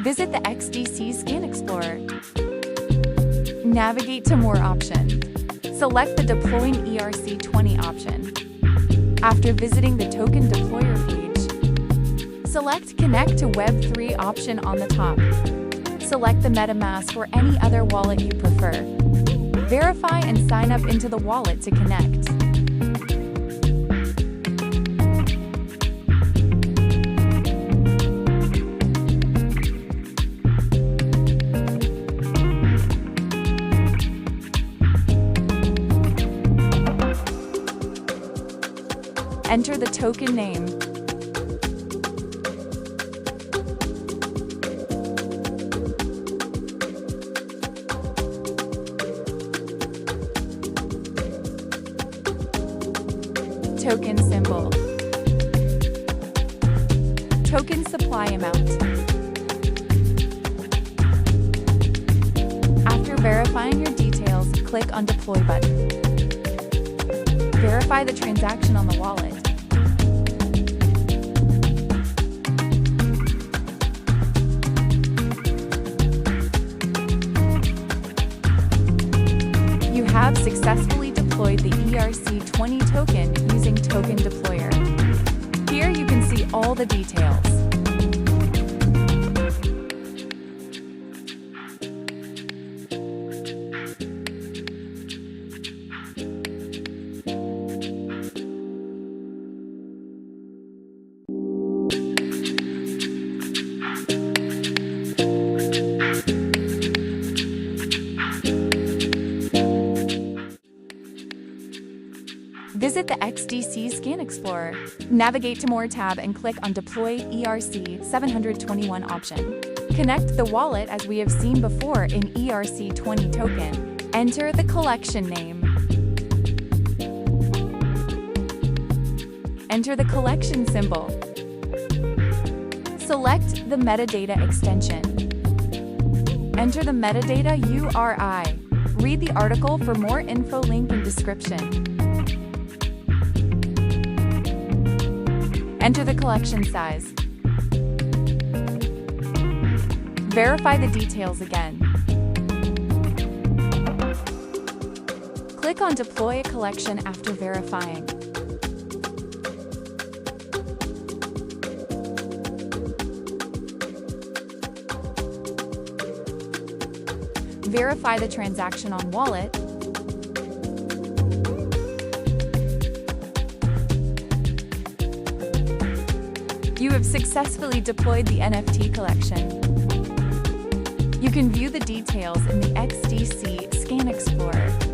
Visit the XDC Scan Explorer. Navigate to More options. Select the Deploying ERC-20 option. After visiting the token deployer page, select Connect to Web3 option on the top. Select the MetaMask or any other wallet you prefer. Verify and sign up into the wallet to connect. Enter the token name. Token symbol. Token supply amount. After verifying your details, click on Deploy button. Verify the transaction on the wallet. You have successfully deployed the ERC-20 token using Token Deployer. Here you can see all the details. Visit the XDC Scan Explorer. Navigate to More tab and click on Deploy ERC-721 option. Connect the wallet as we have seen before in ERC-20 token. Enter the collection name. Enter the collection symbol. Select the metadata extension. Enter the metadata URI. Read the article for more info, link in description. Enter the collection size. Verify the details again. Click on Deploy a collection after verifying. Verify the transaction on wallet. You have successfully deployed the NFT collection. You can view the details in the XDC Scan Explorer.